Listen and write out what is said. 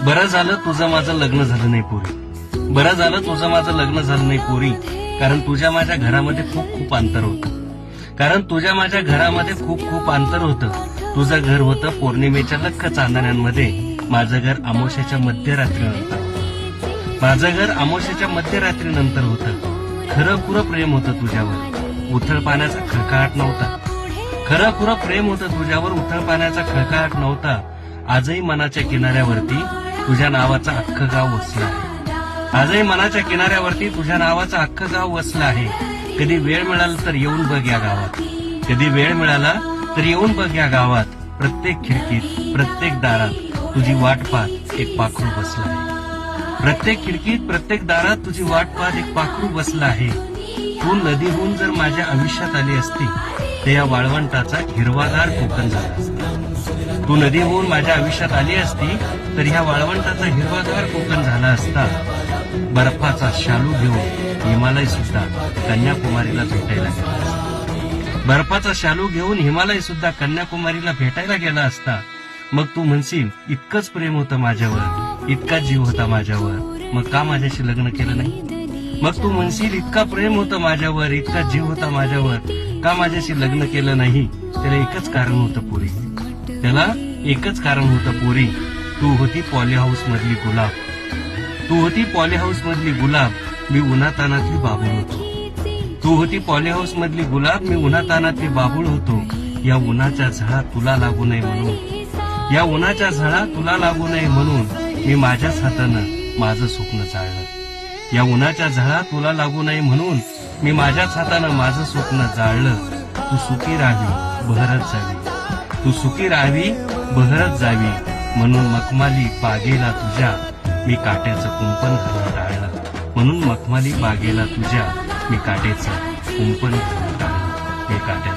बरं झालं तुझं माझं लग्न झालं नाही पोरी, बरं झालं तुझं माझं लग्न झालं नाही पोरी. कारण तुझ्या माझ्या घरामध्ये खूप खूप अंतर होतं, कारण तुझ्या माझ्या घरामध्ये खूप खूप अंतर होतं. तुझं घर होतं पौर्णिमेच्या लख्ख चांदण्यांमध्ये, माझं घर अमावस्येच्या मध्यरात्रीनंतर होतं. माझं घर अमावस्येच्या मध्यरात्रीनंतर होतं. खरं पुरं प्रेम होतं तुझ्यावर, उथळ पाण्याचा खळखळाट नव्हता. खरं पुरं प्रेम होतं तुझ्यावर, उथळ पाण्याचा खळखळाट नव्हता. आजही मनाच्या किनाऱ्यावरती तुझ्या नावाचं अख्खं गाव वसलं आहे. आजही मनाच्या किनाऱ्यावरती तुझ्या नावाचं अख्खं गाव वसलं आहे. कधी वेळ मिळाला तर येऊन बघ या गावात, कधी वेळ मिळाला तर येऊन बघ या गावात. प्रत्येक खिडकीत प्रत्येक दारात तुझी वाट पाहत एक पाखरू बसलं आहे. प्रत्येक खिडकीत प्रत्येक दारात तुझी वाट पाहत एक पाखरू बसलं आहे. तू नदीहून जर माझ्या आयुष्यात आली असती तर या वाळवंटाचा हिरवागार कोकण झाला असता. तू नदीहून माझ्या आयुष्यात आली असती तर ह्या वाळवंटाचा हिरवागार कोकण झाला असता. बर्फाचा शालू घेऊन हिमालय सुद्धा कन्याकुमारीला भेटायला गेला असता. बर्फाचा शालू घेऊन हिमालय सुद्धा कन्याकुमारीला भेटायला गेला असता. मग तू म्हणशील इतकंच प्रेम होतं माझ्यावर, इतका जीव होता माझ्यावर, मग का माझ्याशी लग्न केलं नाही? मग तू म्हणशील इतका प्रेम होतं माझ्यावर, इतका जीव होता माझ्यावर, का माझ्याशी लग्न केलं नाही? त्याला एकच कारण होतं पोरी, त्याला एकच कारण होतं पोरी. तू होती पॉली हाऊस मधली गुलाब, तू होती पॉली हाऊस मधली गुलाब, मी उन्हातानातली बाबूळ होतो. तू होती पॉली हाऊस मधली गुलाब, मी उन्हातानातली बाबूळ होतो. या उन्हाच्या झळा तुला लागू नये म्हणून, या उन्हाच्या झळा तुला लागू नये म्हणून मी माझ्याच हातानं माझं स्वप्न जाळलं. या उन्हाच्या झळा तुला लागू नये म्हणून मी माझ्याच हातानं माझं स्वप्न जाळलं. तू सुखी राहावी बहरत जावी, तू सुखी राहावी बहरत जावी, म्हणून मखमाली बागेला तुझ्या मी काट्याचं कुंपण घालून टाळलं. म्हणून मखमाली बागेला तुझ्या मी काट्याचं कुंपण घालून टाळलं, मी काट्याचं